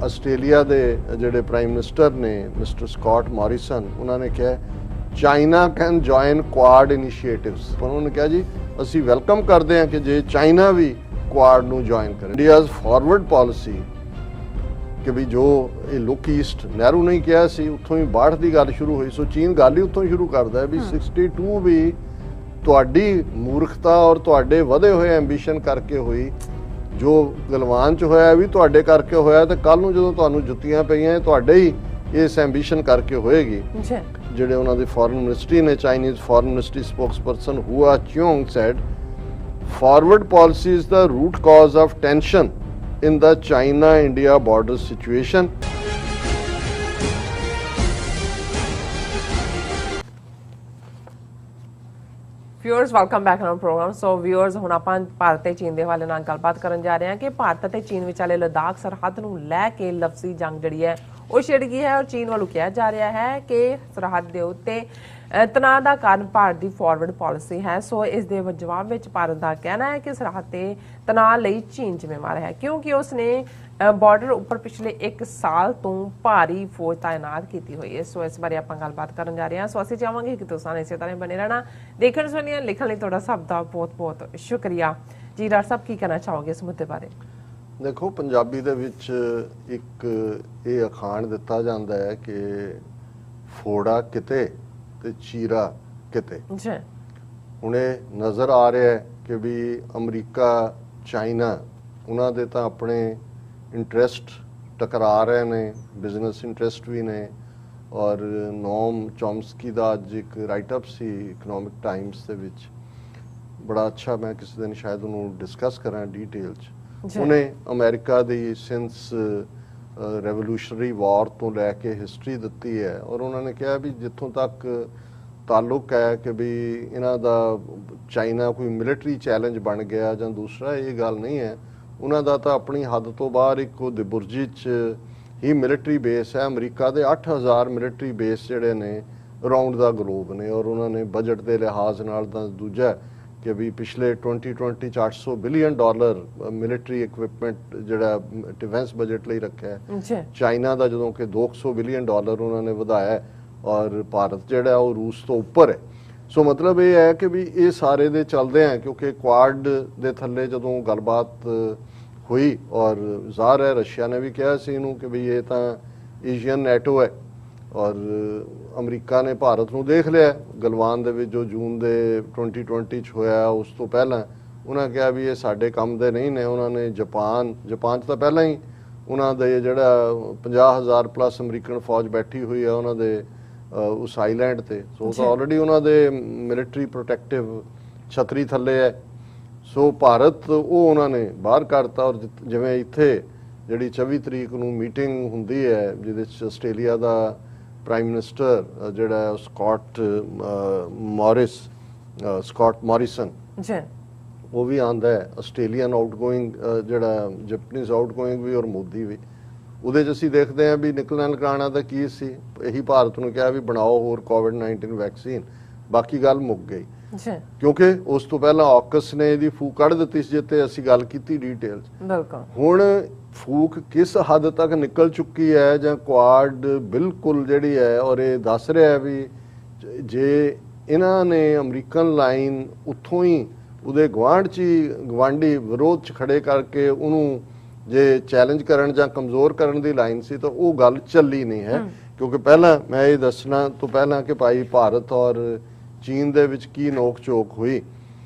Australia ਦੇ ਜਿਹੜੇ prime minister ਨੇ ਮਿਸਟਰ ਸਕਾਟ ਮੌਰਿਸਨ, ਉਹਨਾਂ ਨੇ ਕਿਹਾ China can join Quad initiatives. ਪਰ ਉਹਨਾਂ ਨੇ ਕਿਹਾ ਜੀ ਅਸੀਂ ਵੈਲਕਮ ਕਰਦੇ ਹਾਂ ਕਿ ਜੇ ਚਾਈਨਾ ਵੀ ਕੁਆਡ ਨੂੰ ਜੁਆਇਨ ਕਰੇ। ਇੰਡੀਆਜ਼ ਫਾਰਵਰਡ ਪਾਲਿਸੀ ਕਿ ਵੀ ਜੋ ਇਹ ਲੁੱਕ ਈਸਟ ਨਹਿਰੂ ਨੇ ਕਿਹਾ ਸੀ, ਉੱਥੋਂ ਹੀ 62 ਦੀ ਗੱਲ ਸ਼ੁਰੂ ਹੋਈ। ਸੋ ਚੀਨ ਗੱਲ ਹੀ ਉੱਥੋਂ ਸ਼ੁਰੂ ਕਰਦਾ ਹੈ ਵੀ 62 ਵੀ ਤੁਹਾਡੀ ਮੂਰਖਤਾ ਔਰ ਤੁਹਾਡੇ ਵਧੇ ਹੋਏ ਐਂਬੀਸ਼ਨ ਕਰਕੇ ਹੋਈ। ਜੋ ਗਲਵਾਨ 'ਚ ਹੋਇਆ ਵੀ ਤੁਹਾਡੇ ਕਰਕੇ ਹੋਇਆ, ਤੇ ਕੱਲ ਨੂੰ ਜਦੋਂ ਤੁਹਾਨੂੰ ਜੁੱਤੀਆਂ ਪਈਆਂ ਤੁਹਾਡੇ ਹੀ ਇਸ ਐਂਬੀਸ਼ਨ ਕਰਕੇ ਹੋਏਗੀ। ਜਿਹੜੇ ਉਹਨਾਂ ਦੇ ਫੋਰਨ ਮਿਨਿਸਟਰੀ ਨੇ, Chinese foreign ministry spokesperson Hua Chunying said forward policy is the root cause of tension in the China-India border situation. Viewers welcome back on program. So viewers ਹੁਣ ਆਪਾਂ ਭਾਰਤ ਤੇ ਚੀਨ ਦੇ ਹਵਾਲੇ ਨਾਲ ਗੱਲਬਾਤ ਕਰਨ ਜਾ ਰਹੇ ਹਾਂ ਕਿ ਭਾਰਤ ਅਤੇ ਚੀਨ ਵਿਚਾਲੇ ਲਦਾਖ ਸਰਹੱਦ ਨੂੰ ਲੈ ਕੇ ਲਫ਼ਜ਼ੀ ਜੰਗ ਜਿਹੜੀ ਹੈ ਉਹ ਛਿੜ ਗਈ ਹੈ ਔਰ ਚੀਨ ਵੱਲੋਂ ਕਿਹਾ ਜਾ ਰਿਹਾ ਹੈ ਕਿ ਸਰਹੱਦ ਦੇ ਉੱਤੇ ਤਣਾਅ ਦਾ ਕਾਰਨ ਭਾਰਤ ਦੀ ਫਾਰਵਰਡ ਪਾਲਿਸੀ ਹੈ। ਸੋ ਇਸ ਦੇ ਜਵਾਬ ਵਿੱਚ ਭਾਰਤ ਦਾ ਕਹਿਣਾ ਹੈ ਕਿ ਸਰਹੱਦ ਤੇ ਤਣਾਅ ਲਈ ਚੀਨ ਜ਼ਿੰਮੇਵਾਰ ਹੈ ਕਿਉਂਕਿ ਉਸਨੇ ਬਾਰਡਰ ਉੱਪਰ ਪਿਛਲੇ 1 ਸਾਲ ਤੋਂ ਭਾਰੀ ਫੌਜ ਤਾਇਨਾਤ ਕੀਤੀ ਹੋਈ ਹੈ। ਸੋ ਇਸ ਬਾਰੇ ਆਪਾਂ ਗੱਲਬਾਤ ਕਰਨ ਜਾ ਰਹੇ ਹਾਂ। ਸੋ ਅਸੀਂ ਚਾਹਾਂਗੇ ਕਿ ਤੁਸੀਂ ਇਸੇ ਤਰ੍ਹਾਂ ਬਣੇ ਰਹਿਣਾ, ਦੇਖਣ ਸੁਣੀਆਂ ਲਿਖਣ ਲਈ ਤੁਹਾਡਾ ਸਭ ਦਾ ਬਹੁਤ ਬਹੁਤ ਸ਼ੁਕਰੀਆ ਜੀ। ਡਾਕਟਰ ਸਾਹਿਬ ਕੀ ਕਹਿਣਾ ਚਾਹੋਗੇ ਇਸ ਮੁੱਦੇ ਬਾਰੇ? ਦੇਖੋ, ਪੰਜਾਬੀ ਦੇ ਵਿੱਚ ਇੱਕ ਇਹ ਅਖਾਣ ਦਿੱਤਾ ਜਾਂਦਾ ਹੈ ਕਿ ਫੋੜਾ ਕਿਤੇ ਤੇ ਚੀਰਾ ਕਿਤੇ। ਹੁਣ ਇਹ ਨਜ਼ਰ ਆ ਰਿਹਾ ਹੈ ਕਿ ਵੀ ਅਮਰੀਕਾ ਚਾਈਨਾ ਉਹਨਾਂ ਦੇ ਤਾਂ ਆਪਣੇ ਇੰਟਰਸਟ ਟਕਰਾ ਰਹੇ ਨੇ, ਬਿਜ਼ਨਸ ਇੰਟਰਸਟ ਵੀ ਨੇ। ਔਰ ਨੋਮ ਚੋਮਸਕੀ ਦਾ ਅੱਜ ਇੱਕ ਰਾਈਟਅਪ ਸੀ ਇਕਨੋਮਿਕ ਟਾਈਮਸ ਦੇ ਵਿੱਚ, ਬੜਾ ਅੱਛਾ। ਮੈਂ ਕਿਸੇ ਦਿਨ ਸ਼ਾਇਦ ਉਹਨੂੰ ਡਿਸਕਸ ਕਰਾਂ ਡਿਟੇਲ 'ਚ। ਉਹਨੇ ਅਮਰੀਕਾ ਦੀ ਸਿੰਸ ਰੈਵੋਲੂਸ਼ਨਰੀ ਵਾਰ ਤੋਂ ਲੈ ਕੇ ਹਿਸਟਰੀ ਦਿੱਤੀ ਹੈ ਔਰ ਉਹਨਾਂ ਨੇ ਕਿਹਾ ਵੀ ਜਿੱਥੋਂ ਤੱਕ ਤਾਲੁਕ ਹੈ ਕਿ ਵੀ ਇਹਨਾਂ ਦਾ ਚਾਈਨਾ ਕੋਈ ਮਿਲਟਰੀ ਚੈਲੰਜ ਬਣ ਗਿਆ ਜਾਂ ਦੂਸਰਾ, ਇਹ ਗੱਲ ਨਹੀਂ ਹੈ। ਉਹਨਾਂ ਦਾ ਤਾਂ ਆਪਣੀ ਹੱਦ ਤੋਂ ਬਾਹਰ ਇੱਕ ਉਹਦੇ ਬੁਰਜੀ 'ਚ ਹੀ ਮਿਲਟਰੀ ਬੇਸ ਹੈ। ਅਮਰੀਕਾ ਦੇ 8000 ਮਿਲਟਰੀ ਬੇਸ ਜਿਹੜੇ ਨੇ ਅਰਾਊਂਡ ਦਾ ਗਲੋਬ ਨੇ ਔਰ ਉਹਨਾਂ ਨੇ ਬਜਟ ਦੇ ਲਿਹਾਜ਼ ਨਾਲ ਤਾਂ ਦੂਜਾ ਕਿ ਵੀ ਪਿਛਲੇ 2020 'ਚ $800 ਬਿਲੀਅਨ ਮਿਲਟਰੀ ਇਕਵਿਪਮੈਂਟ ਜਿਹੜਾ ਡਿਫੈਂਸ ਬਜਟ ਲਈ ਰੱਖਿਆ ਹੈ। ਚਾਈਨਾ ਦਾ ਜਦੋਂ ਕਿ $200 ਬਿਲੀਅਨ ਉਹਨਾਂ ਨੇ ਵਧਾਇਆ ਔਰ ਭਾਰਤ ਜਿਹੜਾ ਉਹ ਰੂਸ ਤੋਂ ਉੱਪਰ ਹੈ। ਸੋ ਮਤਲਬ ਇਹ ਹੈ ਕਿ ਵੀ ਇਹ ਸਾਰੇ ਦੇ ਚੱਲਦੇ ਆ ਕਿਉਂਕਿ ਕੁਆਡ ਦੇ ਥੱਲੇ ਜਦੋਂ ਗੱਲਬਾਤ ਹੋਈ ਔਰ ਜ਼ਾਹਰ ਹੈ ਰਸ਼ੀਆ ਨੇ ਵੀ ਕਿਹਾ ਸੀ ਇਹਨੂੰ ਕਿ ਵੀ ਇਹ ਤਾਂ ਏਸ਼ੀਅਨ ਨੈਟੋ ਹੈ ਔਰ ਅਮਰੀਕਾ ਨੇ ਭਾਰਤ ਨੂੰ ਦੇਖ ਲਿਆ ਗਲਵਾਨ ਦੇ ਵਿੱਚ ਜੋ ਜੂਨ ਦੇ 2020 'ਚ ਹੋਇਆ। ਉਸ ਤੋਂ ਪਹਿਲਾਂ ਉਹਨਾਂ ਕਿਹਾ ਵੀ ਇਹ ਸਾਡੇ ਕੰਮ ਦੇ ਨਹੀਂ ਨੇ। ਉਹਨਾਂ ਨੇ ਜਾਪਾਨ 'ਚ ਤਾਂ ਪਹਿਲਾਂ ਹੀ ਉਹਨਾਂ ਦੇ ਜਿਹੜਾ 50,000 ਪਲੱਸ ਅਮਰੀਕਨ ਫੌਜ ਬੈਠੀ ਹੋਈ ਹੈ ਉਹਨਾਂ ਦੇ ਉਸ ਆਈਲੈਂਡ ਤੇ। ਸੋ ਤਾਂ ਆਲਰੇਡੀ ਉਹਨਾਂ ਦੇ ਮਿਲਟਰੀ ਪ੍ਰੋਟੈਕਟਿਵ ਛਤਰੀ ਥੱਲੇ ਹੈ। ਸੋ ਭਾਰਤ ਉਹ ਉਹਨਾਂ ਨੇ ਬਾਹਰ ਕਰਤਾ ਔਰ ਜਿਵੇਂ ਇੱਥੇ ਜਿਹੜੀ 24 ਤਰੀਕ ਨੂੰ ਮੀਟਿੰਗ ਹੁੰਦੀ ਹੈ ਜਿਹਦੇ 'ਚ ਆਸਟ੍ਰੇਲੀਆ ਦਾ ਪ੍ਰਾਈਮ ਮਿਨਿਸਟਰ ਜਿਹੜਾ ਸਕਾਟ ਮੌਰਿਸਨ ਉਹ ਵੀ ਆਉਂਦਾ ਹੈ, ਆਸਟ੍ਰੇਲੀਅਨ ਆਊਟਗੋਇੰਗ ਜਿਹੜਾ ਜਪਨੀਜ਼ ਆਊਟਗੋਇੰਗ ਵੀ ਔਰ ਮੋਦੀ ਵੀ। ਉਹਦੇ 'ਚ ਅਸੀਂ ਦੇਖਦੇ ਹਾਂ ਵੀ ਨਿਕਲਣਾ ਦਾ ਕੀ ਸੀ, ਇਹੀ ਭਾਰਤ ਨੂੰ ਕਿਹਾ ਵੀ ਬਣਾਓ ਹੋਰ ਕੋਵਿਡ-19 ਵੈਕਸੀਨ, ਬਾਕੀ ਗੱਲ ਮੁੱਕ ਗਈ ਕਿਉਂਕਿ ਉਸ ਤੋਂ ਪਹਿਲਾਂ ਆਕਸ ਨੇ ਇਹਦੀ ਫੂਕ ਕੱਢ ਦਿੱਤੀ ਸੀ ਜਿੱਤੇ ਅਸੀਂ ਗੱਲ ਕੀਤੀ ਡਿਟੇਲ 'ਚ। ਹੁਣ ਫੂਕ ਕਿਸ ਹੱਦ ਤੱਕ ਨਿਕਲ ਚੁੱਕੀ ਹੈ ਜਾਂ ਕੁਆਡ ਬਿਲਕੁਲ ਜਿਹੜੀ ਹੈ ਔਰ ਇਹ ਦੱਸ ਰਿਹਾ ਵੀ ਜੇ ਇਹਨਾਂ ਨੇ ਅਮਰੀਕਨ ਲਾਈਨ ਉੱਥੋਂ ਹੀ ਉਹਦੇ ਗੁਆਂਢ 'ਚ ਹੀ ਗਵਾਂਢੀ ਵਿਰੋਧ 'ਚ ਖੜੇ ਕਰਕੇ ਉਹਨੂੰ ਜੇ ਚੈਲੰਜ ਕਰਨ ਜਾਂ ਕਮਜ਼ੋਰ ਕਰਨ ਦੀ ਲਾਈਨ ਸੀ ਤਾਂ ਉਹ ਗੱਲ ਚੱਲੀ ਨਹੀਂ ਹੈ। ਕਿਉਂਕਿ ਪਹਿਲਾਂ ਮੈਂ ਇਹ ਦੱਸਣਾ ਤੋਂ ਪਹਿਲਾਂ ਕਿ ਭਾਈ ਭਾਰਤ ਔਰ ਚੀਨ ਦੇ ਵਿੱਚ ਕੀ ਨੋਕ ਝੋਕ ਹੋਈ।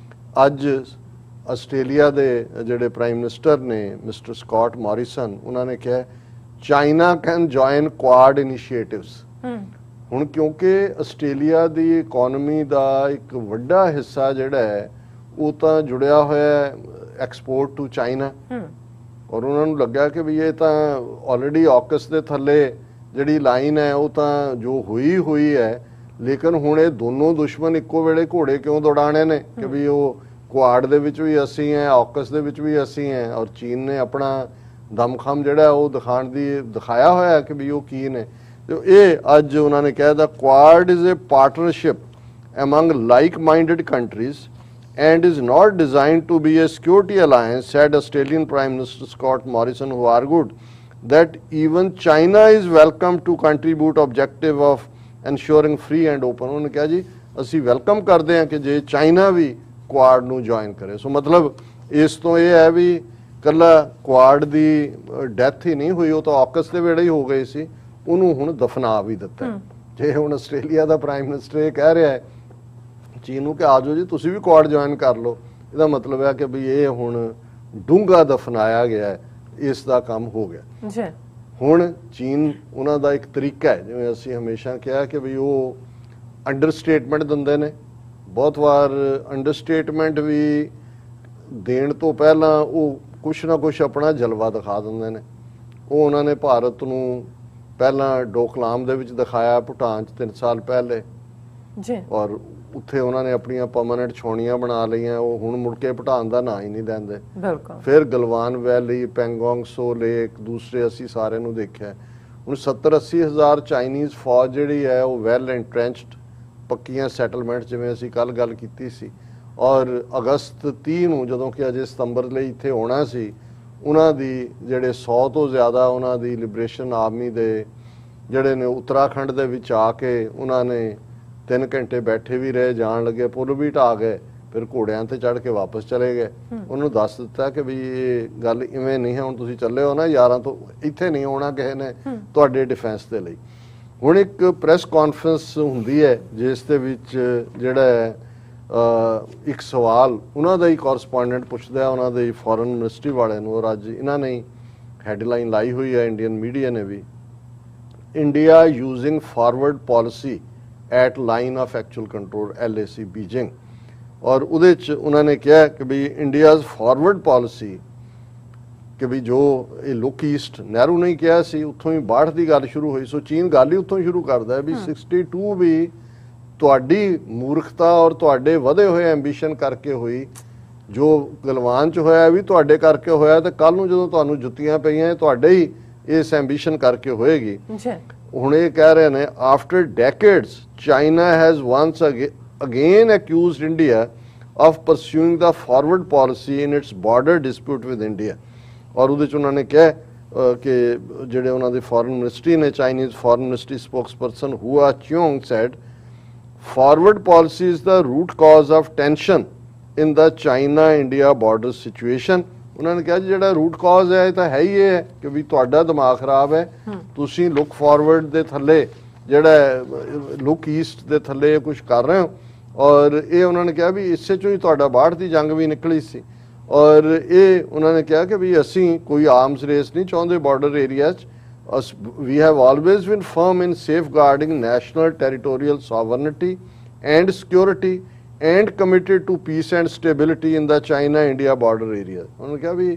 ਅੱਜ ਆਸਟ੍ਰੇਲੀਆ ਦੇ ਜਿਹੜੇ ਪ੍ਰਾਈਮ ਮਿਨਿਸਟਰ ਨੇ ਮਿਸਟਰ ਸਕਾਟ ਮੌਰਿਸਨ, ਉਹਨਾਂ ਨੇ ਕਿਹਾ China can join Quad initiatives. ਹੁਣ ਕਿਉਂਕਿ ਆਸਟ੍ਰੇਲੀਆ ਦੀ ਇਕਨੋਮੀ ਦਾ ਇੱਕ ਵੱਡਾ ਹਿੱਸਾ ਜਿਹੜਾ ਹੈ ਉਹ ਤਾਂ ਜੁੜਿਆ ਹੋਇਆ ਐਕਸਪੋਰਟ ਟੂ ਚਾਈਨਾ ਔਰ ਉਹਨਾਂ ਨੂੰ ਲੱਗਾ ਕਿ ਵੀ ਇਹ ਤਾਂ ਆਲਰੇਡੀ ਆਕਸ ਦੇ ਥੱਲੇ ਜਿਹੜੀ ਲਾਈਨ ਹੈ ਉਹ ਤਾਂ ਜੋ ਹੋਈ ਹੈ, ਲੇਕਿਨ ਹੁਣ ਇਹ ਦੋਨੋਂ ਦੁਸ਼ਮਣ ਇੱਕੋ ਵੇਲੇ ਘੋੜੇ ਕਿਉਂ ਦੌੜਾਣੇ ਨੇ ਕਿ ਵੀ ਉਹ ਕੁਆਡ ਦੇ ਵਿੱਚ ਵੀ ਅਸੀਂ ਹੈ, ਆਕਸ ਦੇ ਵਿੱਚ ਵੀ ਅਸੀਂ ਹੈ ਔਰ ਚੀਨ ਨੇ ਆਪਣਾ ਦਮਖਮ ਜਿਹੜਾ ਉਹ ਦਿਖਾਇਆ ਹੋਇਆ ਕਿ ਵੀ ਉਹ ਕੀ ਨੇ। ਤੇ ਇਹ ਅੱਜ ਉਹਨਾਂ ਨੇ ਕਿਹਾ ਦਾ Quad is a partnership among like-minded countries and is not designed to be a security alliance, said Australian Prime Minister Scott Morrison, who argued that even China is welcome to contribute objective of ensuring free and open। ਉਹਨੇ ਕਿਹਾ ਜੀ ਅਸੀਂ welcome ਕਰਦੇ ਹਾਂ ਕਿ ਜੇ China ਵੀ Quad ਨੂੰ join ਕਰੇ। ਸੋ ਮਤਲਬ ਇਸ ਤੋਂ ਇਹ ਹੈ ਵੀ ਕੱਲਾ ਕੁਆਡ ਦੀ ਡੈਥ ਹੀ ਨਹੀਂ ਹੋਈ, ਉਹ ਤਾਂ ਆਕਸ ਦੇ ਵੇੜੇ ਹੀ ਹੋ ਗਈ ਸੀ, ਉਹਨੂੰ ਹੁਣ ਦਫਨਾ ਵੀ ਦਿੱਤਾ। ਜੇ ਹੁਣ ਆਸਟ੍ਰੇਲੀਆ ਦਾ ਪ੍ਰਾਈਮ ਮਿਨਿਸਟਰ ਇਹ ਕਹਿ ਰਿਹਾ ਹੈ ਚੀਨ ਨੂੰ ਕਿ ਆ ਜਾਓ ਜੀ ਤੁਸੀਂ ਵੀ ਕੁਆਡ ਜੁਆਇਨ ਕਰ ਲਓ, ਇਹਦਾ ਮਤਲਬ ਹੈ ਕਿ ਵੀ ਇਹ ਹੁਣ ਡੂੰਘਾ ਦਫਨਾਇਆ ਗਿਆ ਹੈ, ਇਸ ਦਾ ਕੰਮ ਹੋ ਗਿਆ ਜੀ। ਹੁਣ ਚੀਨ ਉਹਨਾਂ ਦਾ ਇੱਕ ਤਰੀਕਾ ਹੈ, ਜਿਵੇਂ ਅਸੀਂ ਹਮੇਸ਼ਾ ਕਿਹਾ ਕਿ ਵੀ ਉਹ ਅੰਡਰਸਟੇਟਮੈਂਟ ਦਿੰਦੇ ਨੇ। ਬਹੁਤ ਵਾਰ ਅੰਡਰਸਟੇਟਮੈਂਟ ਵੀ ਦੇਣ ਤੋਂ ਪਹਿਲਾਂ ਉਹ ਕੁਛ ਨਾ ਕੁਛ ਆਪਣਾ ਜਲਵਾ ਦਿਖਾ ਦਿੰਦੇ ਨੇ। ਉਹ ਉਹਨਾਂ ਨੇ ਭਾਰਤ ਨੂੰ ਪਹਿਲਾਂ ਡੋਕਲਾਮ ਦੇ ਵਿੱਚ ਦਿਖਾਇਆ, ਭੂਟਾਨ 'ਚ 3 ਸਾਲ ਪਹਿਲੇ ਜੀ, ਔਰ ਉੱਥੇ ਉਹਨਾਂ ਨੇ ਆਪਣੀਆਂ ਪਰਮਾਨੈਂਟ ਛਾਉਣੀਆਂ ਬਣਾ ਲਈਆਂ। ਉਹ ਹੁਣ ਮੁੜ ਕੇ ਭੂਟਾਨ ਦਾ ਨਾਂ ਹੀ ਨਹੀਂ ਲੈਂਦੇ। ਫਿਰ ਗਲਵਾਨ ਵੈਲੀ, ਪੈਂਗੋਂਗ ਸੋ ਲੇਕ, ਦੂਸਰੇ ਅਸੀਂ ਸਾਰੇ ਨੂੰ ਦੇਖਿਆ। ਹੁਣ 70-80 ਹਜ਼ਾਰ ਚਾਈਨੀਜ਼ ਫੌਜ ਜਿਹੜੀ ਹੈ ਉਹ ਵੈਲ ਐਂਟਰੈਂਚਡ, ਪੱਕੀਆਂ ਸੈਟਲਮੈਂਟ, ਜਿਵੇਂ ਅਸੀਂ ਕੱਲ ਗੱਲ ਕੀਤੀ ਸੀ। ਔਰ ਅਗਸਤ 30 ਨੂੰ ਜਦੋਂ ਕਿ ਅਜੇ ਸਤੰਬਰ ਲਈ ਇੱਥੇ ਆਉਣਾ ਸੀ, ਉਹਨਾਂ ਦੀ ਜਿਹੜੇ 100 ਤੋਂ ਜ਼ਿਆਦਾ ਉਹਨਾਂ ਦੀ ਲਿਬਰੇਸ਼ਨ ਆਰਮੀ ਦੇ ਜਿਹੜੇ ਨੇ ਉੱਤਰਾਖੰਡ ਦੇ ਵਿੱਚ ਆ ਕੇ ਉਹਨਾਂ ਨੇ 3 ਘੰਟੇ ਬੈਠੇ ਵੀ ਰਹੇ, ਜਾਣ ਲੱਗੇ ਪੁਲ ਵੀ ਢਾਹ ਗਏ, ਫਿਰ ਘੋੜਿਆਂ ਤੇ ਚੜ੍ਹ ਕੇ ਵਾਪਸ ਚਲੇ ਗਏ। ਉਹਨੂੰ ਦੱਸ ਦਿੱਤਾ ਕਿ ਵੀ ਇਹ ਗੱਲ ਇਵੇਂ ਨਹੀਂ ਹੈ, ਹੁਣ ਤੁਸੀਂ ਚੱਲੇ ਹੋ ਨਾ ਯਾਰਾਂ ਤੋਂ, ਇੱਥੇ ਨਹੀਂ ਆਉਣਾ ਕਿਸੇ ਨੇ ਤੁਹਾਡੇ ਡਿਫੈਂਸ ਦੇ ਲਈ। ਹੁਣ ਇੱਕ ਪ੍ਰੈਸ ਕਾਨਫਰੰਸ ਹੁੰਦੀ ਹੈ ਜਿਸ ਦੇ ਵਿੱਚ ਜਿਹੜਾ ਇੱਕ ਸਵਾਲ ਉਹਨਾਂ ਦਾ ਹੀ ਕੋਰਸਪੋਂਡੈਂਟ ਪੁੱਛਦਾ ਉਹਨਾਂ ਦੇ ਫੋਰਨ ਮਿਨਿਸਟਰੀ ਵਾਲੇ ਨੂੰ, ਔਰ ਅੱਜ ਇਹਨਾਂ ਨੇ ਹੈਡਲਾਈਨ ਲਾਈ ਹੋਈ ਹੈ ਇੰਡੀਅਨ ਮੀਡੀਆ ਨੇ ਵੀ, India using forward policy at line of actual control LAC Beijing. ਔਰ ਉਹਦੇ 'ਚ ਉਹਨਾਂ ਨੇ ਕਿਹਾ ਕਿ ਵੀ ਇੰਡੀਆਜ਼ ਫਾਰਵਰਡ ਪਾਲਿਸੀ ਕਿ ਵੀ ਜੋ ਇਹ ਲੁੱਕ ਈਸਟ, ਨਹਿਰੂ ਨੇ ਕਿਹਾ ਸੀ, ਉੱਥੋਂ ਹੀ 62 ਦੀ ਗੱਲ ਸ਼ੁਰੂ ਹੋਈ। ਸੋ ਚੀਨ ਗੱਲ ਹੀ ਉੱਥੋਂ ਸ਼ੁਰੂ ਕਰਦਾ ਹੈ ਵੀ 62 ਵੀ ਤੁਹਾਡੀ ਮੂਰਖਤਾ ਔਰ ਤੁਹਾਡੇ ਵਧੇ ਹੋਏ ਐਂਬੀਸ਼ਨ ਕਰਕੇ ਹੋਈ। ਜੋ ਗਲਵਾਨ 'ਚ ਹੋਇਆ ਵੀ ਤੁਹਾਡੇ ਕਰਕੇ ਹੋਇਆ, ਤੇ ਕੱਲ ਨੂੰ ਜਦੋਂ ਤੁਹਾਨੂੰ ਜੁੱਤੀਆਂ ਪਈਆਂ ਤੁਹਾਡੇ ਹੀ ਇਸ ਐਂਬੀਸ਼ਨ ਕਰਕੇ ਹੋਏਗੀ। ਹੁਣ ਇਹ ਕਹਿ ਰਹੇ ਨੇ after decades China has once again accused India of pursuing the forward policy in its border dispute with India. ਔਰ ਉਹਦੇ 'ਚ ਉਹਨਾਂ ਨੇ ਕਿਹਾ ਕਿ ਜਿਹੜੇ ਉਹਨਾਂ ਦੇ ਫੋਰਨ ਮਿਨਿਸਟਰੀ ਨੇ, Chinese foreign ministry spokesperson Hua Chunying said forward policy is the root cause of tension in the China-India border situation। ਉਹਨਾਂ ਨੇ ਕਿਹਾ ਜਿਹੜਾ ਰੂਟ ਕਾਜ਼ ਹੈ ਇਹ ਤਾਂ ਹੈ ਹੀ ਇਹ ਹੈ ਕਿ ਵੀ ਤੁਹਾਡਾ ਦਿਮਾਗ ਖਰਾਬ ਹੈ, ਤੁਸੀਂ ਲੁੱਕ ਫਾਰਵਰਡ ਦੇ ਥੱਲੇ ਜਿਹੜਾ ਲੁੱਕ ਈਸਟ ਦੇ ਥੱਲੇ ਕੁਝ ਕਰ ਰਹੇ ਹੋ। ਔਰ ਇਹ ਉਹਨਾਂ ਨੇ ਕਿਹਾ ਵੀ ਇਸੇ ਚੋਂ ਹੀ ਤੁਹਾਡਾ 62 ਦੀ ਜੰਗ ਵੀ ਨਿਕਲੀ ਸੀ। ਔਰ ਇਹ ਉਹਨਾਂ ਨੇ ਕਿਹਾ ਕਿ ਵੀ ਅਸੀਂ ਕੋਈ ਆਰਮਸ ਰੇਸ ਨਹੀਂ ਚਾਹੁੰਦੇ ਬਾਰਡਰ ਏਰੀਆ 'ਚ। We have always been firm in safeguarding national territorial sovereignty and security and committed to peace and stability in the China-India border area। उन्होंने कहा भी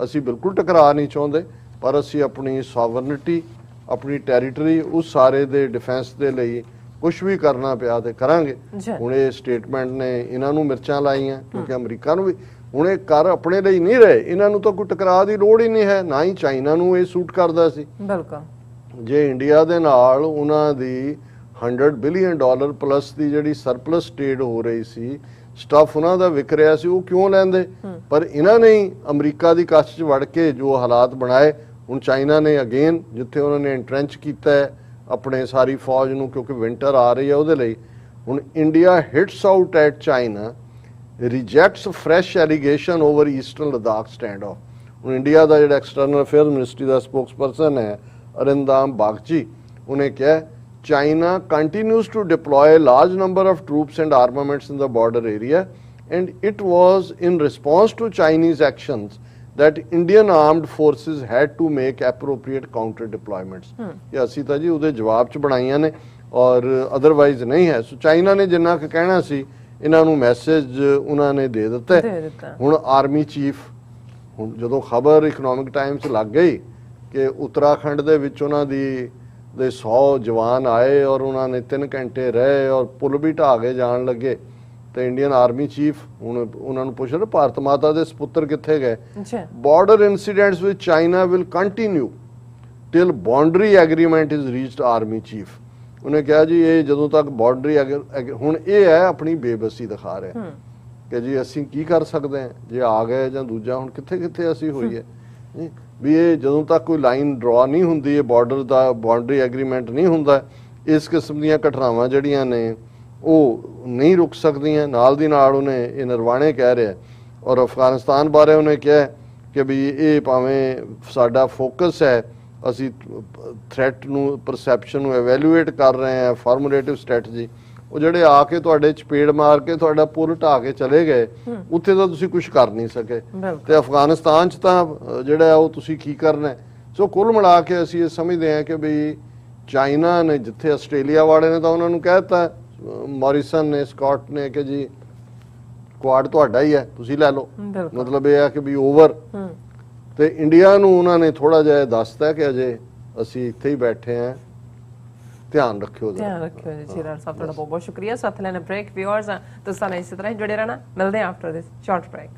ਅਸੀਂ ਬਿਲਕੁਲ ਟਕਰਾਅ ਨਹੀਂ ਚਾਹੁੰਦੇ, ਪਰ ਅਸੀਂ ਆਪਣੀ ਸੋਵਰਨਿਟੀ, ਆਪਣੀ ਟੈਰੀਟਰੀ, ਉਸ ਸਾਰੇ ਦੇ ਡਿਫੈਂਸ ਦੇ ਲਈ ਕੁਝ ਵੀ ਕਰਨਾ ਪਿਆ ਤੇ ਕਰਾਂਗੇ। ਹੁਣ ਇਹ ਸਟੇਟਮੈਂਟ ਨੇ ਇਹਨਾਂ ਨੂੰ ਮਿਰਚਾਂ ਲਾਈਆਂ ਕਿਉਂਕਿ ਅਮਰੀਕਾ ਨੂੰ ਵੀ ਹੁਣ ਇਹ ਕਰ ਆਪਣੇ ਲਈ ਨਹੀਂ ਰਹੇ, ਇਹਨਾਂ ਨੂੰ ਤਾਂ ਕੋਈ ਟਕਰਾਅ ਦੀ ਲੋੜ ਹੀ ਨਹੀਂ ਹੈ, ਨਾ ਹੀ ਚਾਈਨਾ ਨੂੰ ਇਹ ਸੂਟ ਕਰਦਾ ਸੀ। ਬਿਲਕੁਲ ਜੇ ਇੰਡੀਆ ਦੇ ਨਾਲ ਉਹਨਾਂ ਦੀ $100 ਬਿਲੀਅਨ ਪਲੱਸ ਦੀ ਜਿਹੜੀ ਸਰਪਲਸ ਟ੍ਰੇਡ ਹੋ ਰਹੀ ਸੀ, ਸਟਫ ਉਹਨਾਂ ਦਾ ਵਿਕ ਰਿਹਾ ਸੀ, ਉਹ ਕਿਉਂ ਲੈਂਦੇ? ਪਰ ਇਹਨਾਂ ਨੇ ਹੀ ਅਮਰੀਕਾ ਦੀ ਕੱਛ 'ਚ ਵੜ ਕੇ ਜੋ ਹਾਲਾਤ ਬਣਾਏ। ਹੁਣ ਚਾਈਨਾ ਨੇ ਅਗੇਨ ਜਿੱਥੇ ਉਹਨਾਂ ਨੇ ਐਂਟਰੈਂਚ ਕੀਤਾ ਹੈ ਆਪਣੇ ਸਾਰੀ ਫੌਜ ਨੂੰ, ਕਿਉਂਕਿ ਵਿੰਟਰ ਆ ਰਹੀ ਹੈ ਉਹਦੇ ਲਈ। ਹੁਣ India hits out at China, rejects fresh allegation over eastern Ladakh standoff. ਹੁਣ ਇੰਡੀਆ ਦਾ ਜਿਹੜਾ ਐਕਸਟਰਨਲ ਅਫੇਅਰਸ ਮਿਨਿਸਟਰੀ ਦਾ ਸਪੋਕਸਪਰਸਨ ਹੈ ਅਰਿੰਦਾਮ ਬਾਗਚੀ, ਉਹਨੇ ਕਿਹਾ China continues to deploy a large number of troops and armaments in the border area, and it was in response to Chinese actions that Indian armed forces had to make appropriate counter deployments। ये ਅਸੀਂ ਤਾਂ ਜੀ ਉਹਦੇ ਜਵਾਬ 'ਚ ਬਣਾਈਆਂ ਨੇ ਔਰ ਅਦਰਵਾਈਜ਼ ਨਹੀਂ ਹੈ। ਸੋ ਚਾਈਨਾ ਨੇ ਜਿੰਨਾ ਕੁ ਕਹਿਣਾ ਸੀ ਇਹਨਾਂ ਨੂੰ ਮੈਸੇਜ ਉਹਨਾਂ ਨੇ ਦੇ ਦਿੱਤਾ। ਹੁਣ ਆਰਮੀ ਚੀਫ, ਹੁਣ ਜਦੋਂ ਖਬਰ ਇਕਨੋਮਿਕ ਟਾਈਮਸ ਲੱਗ ਗਈ ਕਿ ਉੱਤਰਾਖੰਡ ਦੇ ਵਿੱਚ ਉਹਨਾਂ ਦੀ 100 ਜਵਾਨ ਆਏ ਔਰ ਉਹਨਾਂ ਨੇ 3 ਘੰਟੇ ਰਹੇ ਔਰ ਪੁਲ ਵੀ ਢਾਹ ਕੇ ਜਾਣ ਲੱਗੇ, ਤੇ ਇੰਡੀਅਨ ਆਰਮੀ ਚੀਫ ਹੁਣ ਉਹਨਾਂ ਨੂੰ ਪੁੱਛ ਰਿਹਾ ਭਾਰਤ ਮਾਤਾ ਦੇ ਸਪੁੱਤਰ ਕਿੱਥੇ ਗਏ? Border incidents with China will continue till boundary agreement is reached, army chief. ਉਹਨੇ ਕਿਹਾ ਜੀ ਇਹ ਜਦੋਂ ਤੱਕ ਬਾਉਂਡਰੀ ਹੁਣ ਇਹ ਹੈ ਆਪਣੀ ਬੇਬਸੀ ਦਿਖਾ ਰਿਹਾ ਕਿ ਜੀ ਅਸੀਂ ਕੀ ਕਰ ਸਕਦੇ ਹਾਂ ਜੇ ਆ ਗਏ, ਜਾਂ ਦੂਜਾ ਹੁਣ ਕਿੱਥੇ ਕਿੱਥੇ ਅਸੀਂ ਹੋਈ ਹੈ। ਵੀ ਇਹ ਜਦੋਂ ਤੱਕ ਕੋਈ ਲਾਈਨ ਡਰਾ ਨਹੀਂ ਹੁੰਦੀ, ਇਹ ਬਾਰਡਰ ਦਾ ਬਾਉਂਡਰੀ ਐਗਰੀਮੈਂਟ ਨਹੀਂ ਹੁੰਦਾ, ਇਸ ਕਿਸਮ ਦੀਆਂ ਘਟਨਾਵਾਂ ਜਿਹੜੀਆਂ ਨੇ ਉਹ ਨਹੀਂ ਰੁਕ ਸਕਦੀਆਂ। ਨਾਲ ਦੀ ਨਾਲ ਉਹਨੇ ਇਹ ਨਿਰਵਾਣੇ ਕਹਿ ਰਿਹਾ ਔਰ ਅਫਗਾਨਿਸਤਾਨ ਬਾਰੇ ਉਹਨੇ ਕਿਹਾ ਕਿ ਵੀ ਇਹ ਭਾਵੇਂ ਸਾਡਾ ਫੋਕਸ ਹੈ, ਅਸੀਂ ਥ੍ਰੈਟ ਨੂੰ ਪਰਸੈਪਸ਼ਨ ਨੂੰ ਐਵੈਲੂਏਟ ਕਰ ਰਹੇ ਹਾਂ, ਫਾਰਮੂਲੇਟਿਵ ਸਟ੍ਰੈਟਜੀ, ਉਹ ਜਿਹੜੇ ਆ ਕੇ ਤੁਹਾਡੇ ਚਪੇੜ ਮਾਰ ਕੇ ਤੁਹਾਡਾ ਪੁਲ ਢਾਹ ਕੇ ਚਲੇ ਗਏ, ਉੱਥੇ ਤਾਂ ਤੁਸੀਂ ਕੁਝ ਕਰ ਨਹੀਂ ਸਕੇ। ਤੇ ਅਫਗਾਨਿਸਤਾਨ 'ਚ ਤਾਂ ਜਿਹੜਾ ਉਹ ਤੁਸੀਂ ਕੀ ਕਰਨਾ। ਸੋ ਕੁੱਲ ਮਿਲਾ ਕੇ ਅਸੀਂ ਇਹ ਸਮਝਦੇ ਹਾਂ ਕਿ ਵੀ ਚਾਈਨਾ ਨੇ, ਜਿੱਥੇ ਆਸਟ੍ਰੇਲੀਆ ਵਾਲੇ ਨੇ ਤਾਂ ਉਹਨਾਂ ਨੂੰ ਕਹਿ ਦਿੱਤਾ, ਮੌਰਿਸਨ ਨੇ, ਸਕਾਟ ਨੇ, ਕਿ ਜੀ ਕੁਆਡ ਤੁਹਾਡਾ ਹੀ ਹੈ, ਤੁਸੀਂ ਲੈ ਲਓ। ਮਤਲਬ ਇਹ ਹੈ ਕਿ ਵੀ ਓਵਰ। ਤੇ ਇੰਡੀਆ ਨੂੰ ਉਹਨਾਂ ਨੇ ਥੋੜਾ ਜਿਹਾ ਦੱਸਤਾ ਕਿ ਅਜੇ ਅਸੀਂ ਇੱਥੇ ਹੀ ਬੈਠੇ ਹਾਂ, ਧਿਆਨ ਰੱਖਿਓ ਜੀ। ਚੀਰਾ ਸਾਹਿਬ ਤੁਹਾਡਾ ਬਹੁਤ ਬਹੁਤ ਸ਼ੁਕਰੀਆ। ਸਾਥ ਲੈਣਾ ਬ੍ਰੇਕ। ਵਿਊਅਰਸ ਤੁਸੀਂ ਸਾਨੂੰ ਇਸੇ ਤਰ੍ਹਾਂ ਹੀ ਜੁੜੇ ਰਹਿਣਾ। ਮਿਲਦੇ ਹਾਂ ਆਫਟਰ ਦਿਸ ਸ਼ਾਰਟ ਬ੍ਰੇਕ।